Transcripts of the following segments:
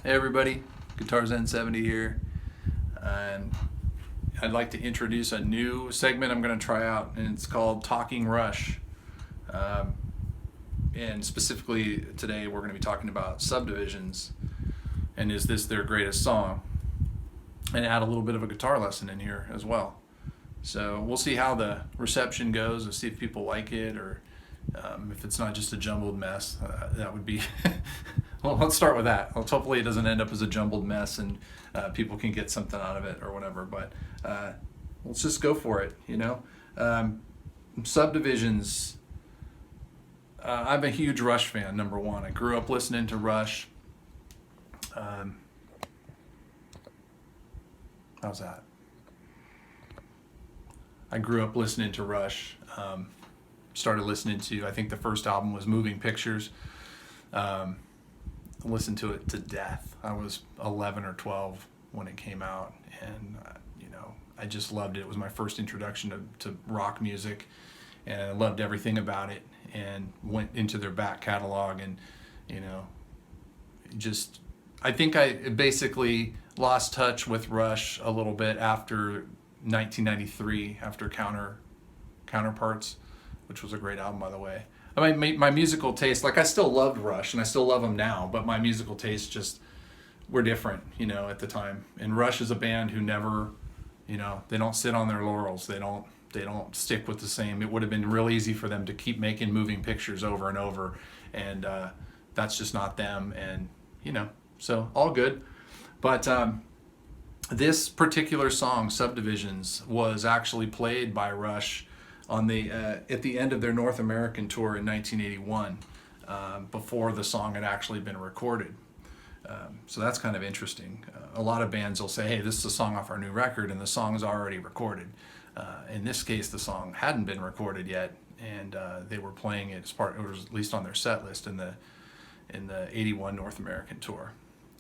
Hey everybody, Guitar Zen 70 here, and I'd like to introduce a new segment I'm going to try out, and it's called Talking Rush. Um, and specifically today we're going to be talking about Subdivisions, and is this their greatest song? And add a little bit of a guitar lesson in here as well. So we'll see how the reception goes, and see if people like it, or if it's not just a jumbled mess. That would be well, let's start with that. Hopefully it doesn't end up as a jumbled mess, and people can get something out of it or whatever, but let's just go for it. Subdivisions, I'm a huge Rush fan. Number one, I grew up listening to Rush. How's that? I grew up listening to Rush. Started listening to, I think the first album was Moving Pictures. Listened to it to death. I was 11 or 12 when it came out, and I just loved it. It was my first introduction to rock music, and I loved everything about it, and went into their back catalog, and just, I think I basically lost touch with Rush a little bit after 1993, after Counterparts, which was a great album, by the way. I mean, my musical taste, like, I still loved Rush, and I still love them now, but my musical tastes just were different, at the time. And Rush is a band who never, they don't sit on their laurels. They don't stick with the same. It would have been real easy for them to keep making Moving Pictures over and over, and that's just not them. And so all good. But this particular song, Subdivisions, was actually played by Rush on the at the end of their North American tour in 1981, before the song had actually been recorded. So that's kind of interesting. A lot of bands will say, hey, this is a song off our new record, and the song is already recorded. In this case, the song hadn't been recorded yet, and they were playing it as part, or at least on their set list in the 81 North American tour.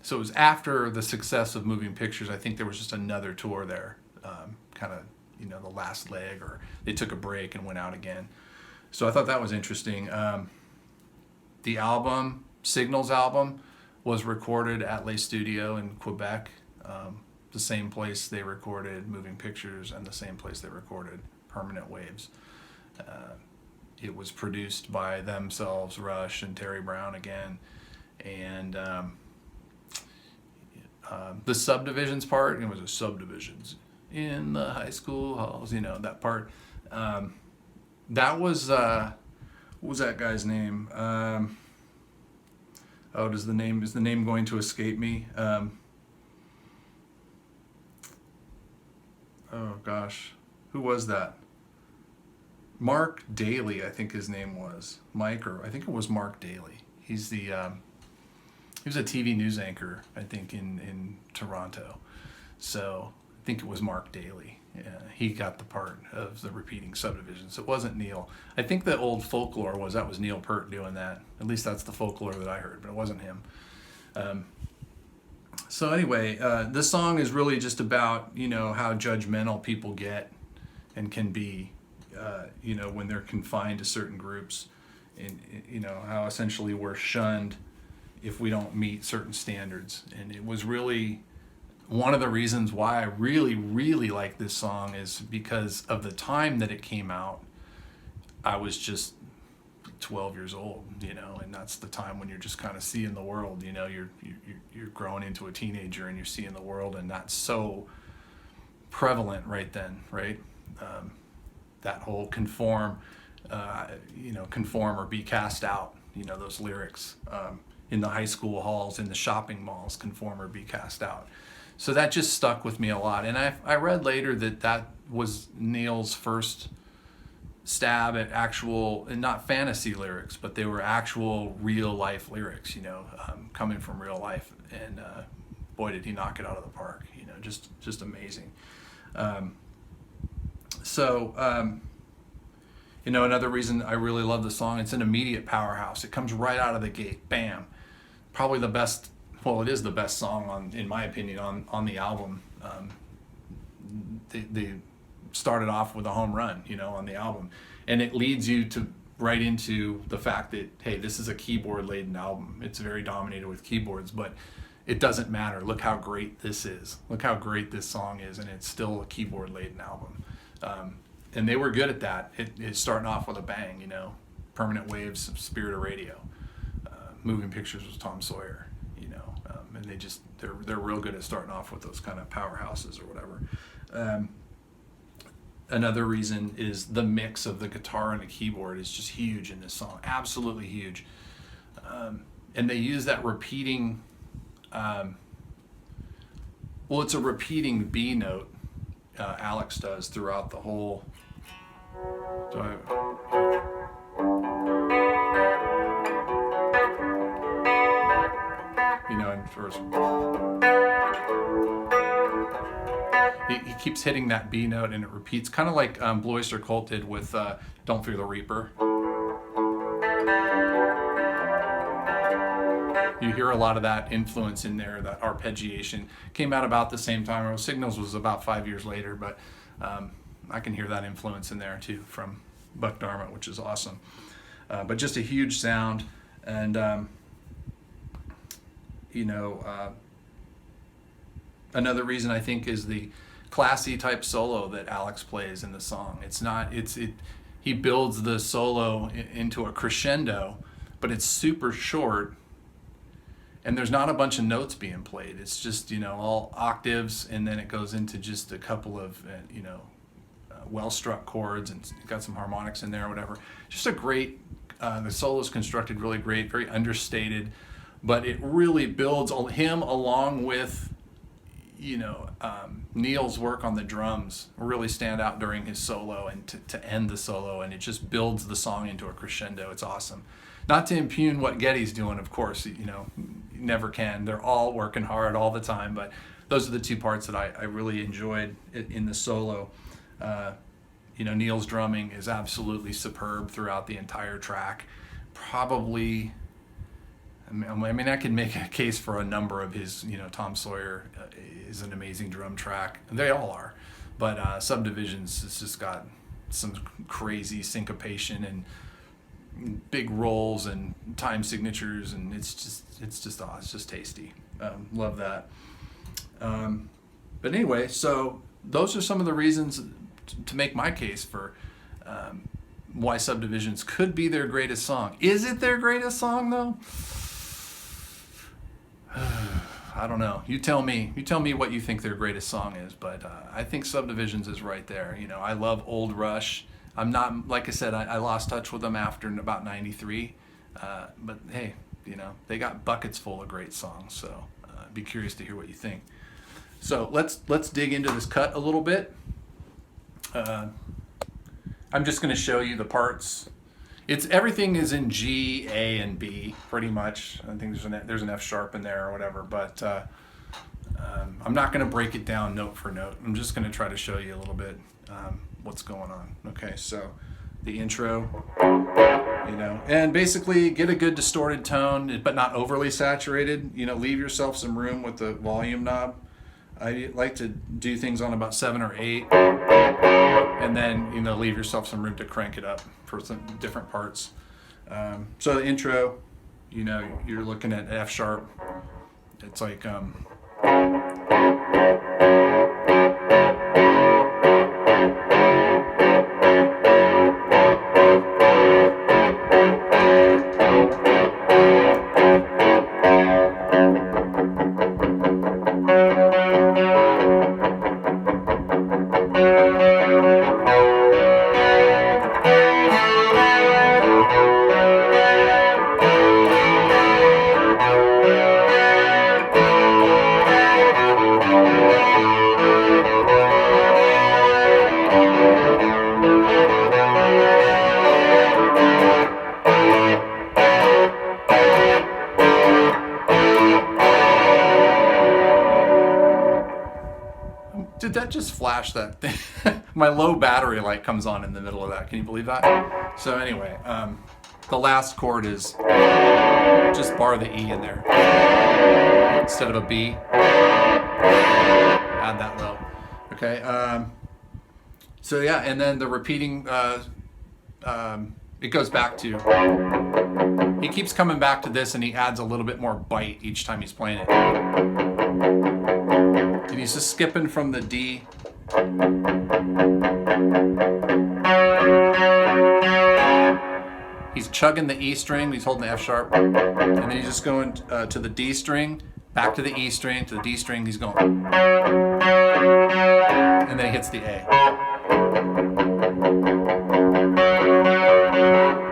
So it was after the success of Moving Pictures. I think there was just another tour there, kind of, the last leg, or they took a break and went out again. So I thought that was interesting. The album, Signals album, was recorded at Les Studios in Quebec, the same place they recorded Moving Pictures and the same place they recorded Permanent Waves. It was produced by themselves, Rush and Terry Brown again, and the Subdivisions part, it was a Subdivisions in the high school halls, that part. That was, what was that guy's name? Is the name going to escape me? Oh gosh, who was that? Mark Daly, I think his name was. Mike, or I think it was Mark Daly. He's the, he was a TV news anchor, I think, in Toronto. So I think it was Mark Daly. Yeah, he got the part of the repeating Subdivisions. It wasn't Neil. I think the old folklore was that was Neil Peart doing that. At least that's the folklore that I heard, but it wasn't him. So anyway, this song is really just about, how judgmental people get and can be, when they're confined to certain groups, and, how essentially we're shunned if we don't meet certain standards. And it was really one of the reasons why I really, really like this song, is because of the time that it came out. I was just 12 years old, and that's the time when you're just kind of seeing the world. You're growing into a teenager, and you're seeing the world, and that's so prevalent right then, right? That whole conform or be cast out. Those lyrics in the high school halls, in the shopping malls, conform or be cast out. So that just stuck with me a lot. And I read later that was Neil's first stab at actual, and not fantasy lyrics, but they were actual real life lyrics, coming from real life. And boy, did he knock it out of the park, just amazing. Another reason I really love the song, it's an immediate powerhouse. It comes right out of the gate, bam. Probably the best, well, it is the best song, in my opinion, on the album. They started off with a home run, on the album. And it leads you to right into the fact that, hey, this is a keyboard-laden album. It's very dominated with keyboards, but it doesn't matter. Look how great this is. Look how great this song is, and it's still a keyboard-laden album. And they were good at that. It's starting off with a bang, you know. Permanent Waves, Spirit of Radio. Moving Pictures was Tom Sawyer, you know. And they're real good at starting off with those kind of powerhouses or whatever. Another reason is the mix of the guitar and the keyboard is just huge in this song. Absolutely huge. And they use that repeating, it's a repeating B note, Alex does throughout the whole. You know, and first he keeps hitting that B note and it repeats, kind of like Blue Oyster Cult did with Don't Fear the Reaper. You hear a lot of that influence in there, that arpeggiation. Came out about the same time. Signals was about 5 years later, but I can hear that influence in there too from Buck Darmott, which is awesome. But just a huge sound, and another reason I think is the classy type solo that Alex plays in the song. He builds the solo into a crescendo, but it's super short. And there's not a bunch of notes being played. It's just, you know, all octaves, and then it goes into just a couple of, well-struck chords, and got some harmonics in there or whatever. Just a great, the solo's constructed really great, very understated, but it really builds him along with, Neil's work on the drums really stand out during his solo and to end the solo, and it just builds the song into a crescendo. It's awesome. Not to impugn what Geddy's doing, of course, never can. They're all working hard all the time, but those are the two parts that I really enjoyed in the solo. Neil's drumming is absolutely superb throughout the entire track. Probably, I could make a case for a number of his, Tom Sawyer is an amazing drum track. They all are, but Subdivisions has just got some crazy syncopation and big rolls and time signatures, and it's just tasty. Love that. But anyway, so those are some of the reasons to make my case for why Subdivisions could be their greatest song. Is it their greatest song though? I don't know. You tell me. You tell me what you think their greatest song is. But I think Subdivisions is right there. I love Old Rush. I'm not, like I said, I lost touch with them after about 93. But hey, they got buckets full of great songs. So I'd be curious to hear what you think. So let's dig into this cut a little bit. I'm just going to show you the parts. Everything is in G, A, and B pretty much. I think there's an F sharp in there or whatever. But I'm not going to break it down note for note. I'm just going to try to show you a little bit what's going on. Okay, so the intro, and basically get a good distorted tone, but not overly saturated. Leave yourself some room with the volume knob. I like to do things on about 7 or 8, and then leave yourself some room to crank it up for some different parts. So the intro, you're looking at F sharp. It's like did that just flash that thing? My low battery light comes on in the middle of that. Can you believe that? So anyway, the last chord is just bar the E in there. Instead of a B, add that low. Okay. So yeah, and then the repeating, it goes back to, He keeps coming back to this, and he adds a little bit more bite each time he's playing it. And he's just skipping from the D. He's chugging the E string, he's holding the F sharp, and then he's just going to the D string, back to the E string, to the D string, he's going. And then he hits the A.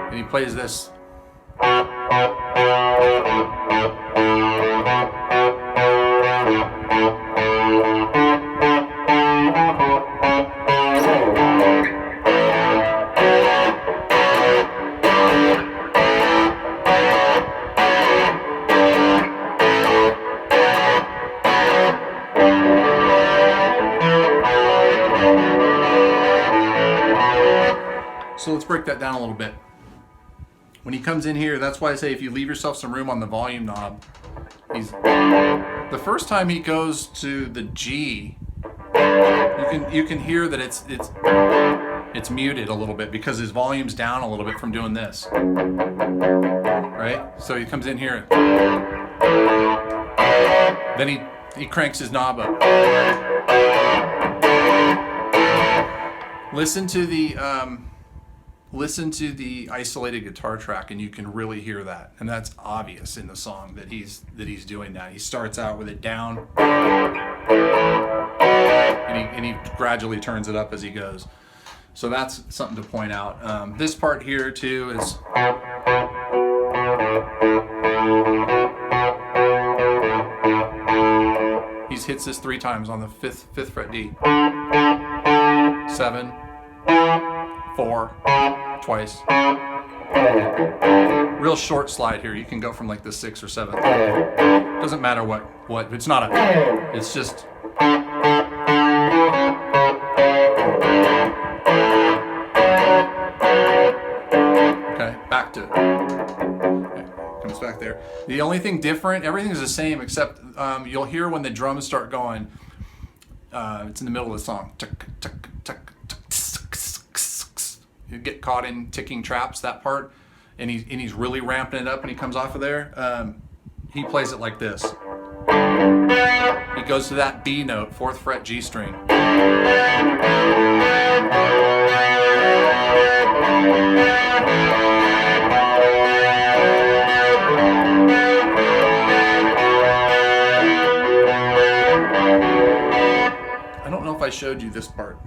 And he plays this. So let's break that down a little bit. When he comes in here, that's why I say if you leave yourself some room on the volume knob, the first time he goes to the G, you can hear that it's muted a little bit because his volume's down a little bit from doing this. Right? So he comes in here. Then he cranks his knob up. Listen to the isolated guitar track, and you can really hear that, and that's obvious in the song that he's doing that. He starts out with it down, and he gradually turns it up as he goes. So that's something to point out. This part here too is he hits this 3 times on the fifth fret D, 7, 4, twice. Real short slide here. You can go from like the 6th or 7th. Doesn't matter what. It's not a. It's just. Okay, back to. Okay, comes back there. The only thing different, everything's the same except you'll hear when the drums start going. It's in the middle of the song. Tuck, tuck, tuck. You get caught in ticking traps, that part, and he's really ramping it up when he comes off of there. He plays it like this. He goes to that B note, 4th fret G string. I don't know if I showed you this part.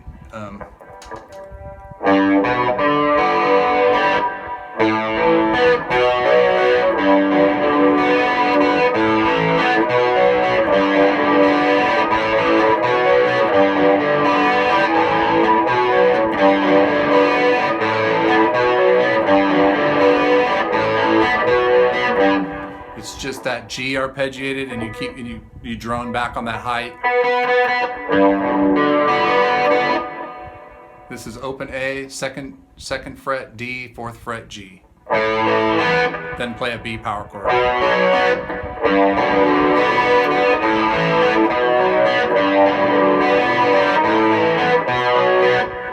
It's just that G arpeggiated, and you drone back on that height. This is open A, second fret D, 4th fret G. Then play a B power chord.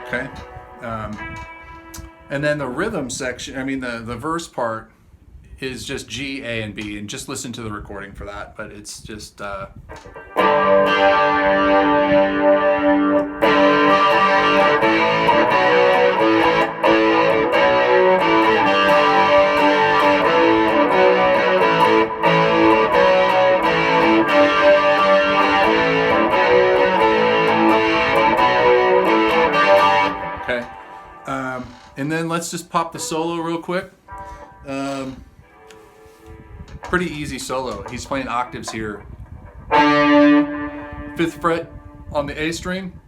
Okay. And then the rhythm section, the verse part is just G, A, and B, and just listen to the recording for that, but it's just okay. And then let's just pop the solo real quick. Pretty easy solo. He's playing octaves here. 5th fret on the A string,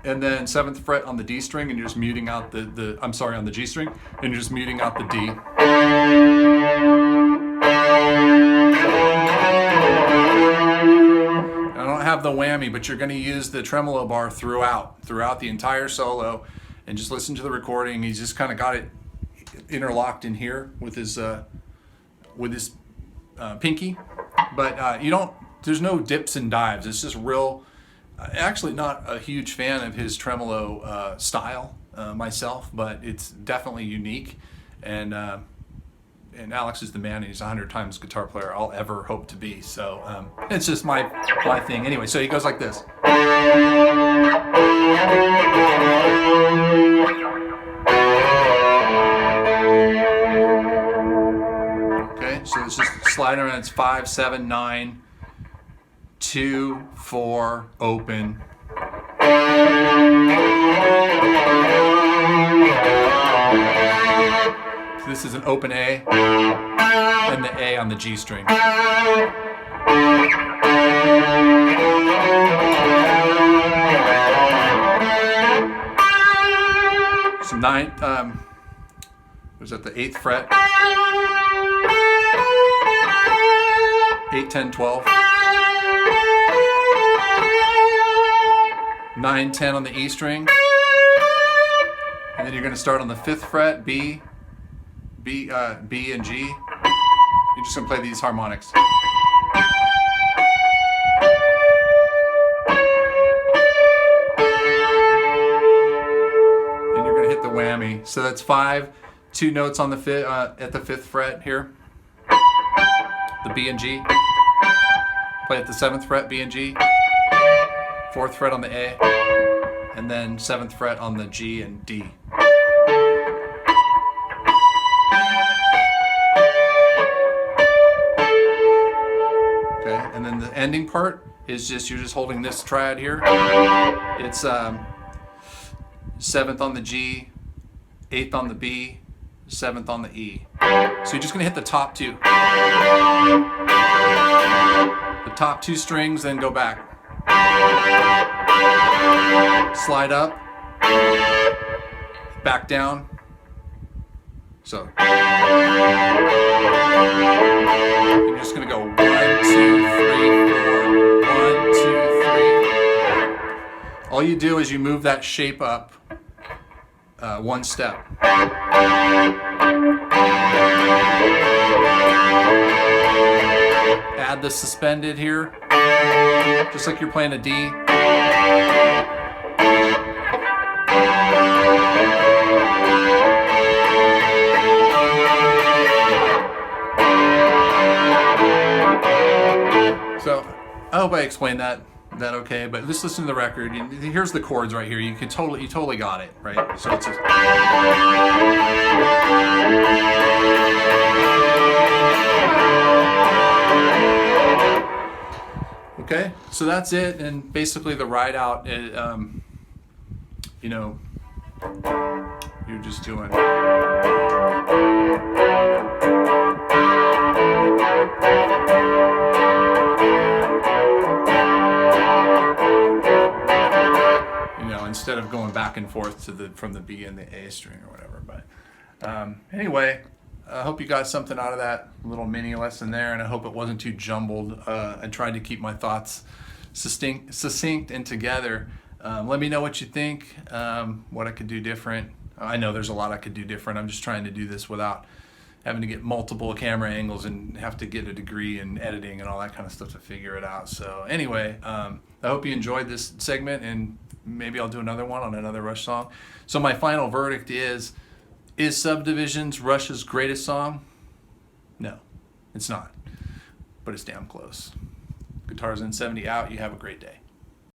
and then 7th fret on the D string, and you're just muting out on the G string, and you're just muting out the D. I don't have the whammy, but you're going to use the tremolo bar throughout the entire solo, and just listen to the recording. He's just kind of got it interlocked in here with his pinky, but there's no dips and dives. It's just real. Actually, not a huge fan of his tremolo style myself, but it's definitely unique, and and Alex is the man, and he's 100 times guitar player I'll ever hope to be. So it's just my thing. Anyway, so he goes like this. Okay, so it's just sliding around. It's 5, 7, 9, 2, 4, open. So this is an open A, and the A on the G string. So 9, was that the 8th fret? 8, 10, 12. 9, 10 on the E string. And then you're going to start on the 5th fret, B and G. You're just going to play these harmonics. And you're going to hit the whammy. So that's 5, 2 notes on the at the 5th fret here. The B and G. Play at the 7th fret, B and G. 4th fret on the A. And then 7th fret on the G and D. Okay, and then the ending part is just, you're just holding this triad here. It's 7th on the G, 8th on the B, 7th on the E. So you're just gonna hit the top 2. The top 2 strings, then go back. Slide up, back down. So you're just gonna go 1, 2, 3, 4, 1, 2, 3. All you do is you move that shape up 1 step. Add the suspended here, just like you're playing a D. So I hope I explained that okay, but just listen to the record. Here's the chords right here. You totally got it, right? So it's just okay. So that's it, and basically the ride out. You know, you're just doing. Instead of going back and forth from the B and the A string or whatever. But anyway, I hope you got something out of that little mini lesson there, and I hope it wasn't too jumbled. I tried to keep my thoughts succinct and together. Let me know what you think, what I could do different. I know there's a lot I could do different. I'm just trying to do this without having to get multiple camera angles and have to get a degree in editing and all that kind of stuff to figure it out. So anyway, I hope you enjoyed this segment, and maybe I'll do another one on another Rush song. So my final verdict is Subdivisions Rush's greatest song? No, it's not, but it's damn close. Guitars in 70 out. You have a great day.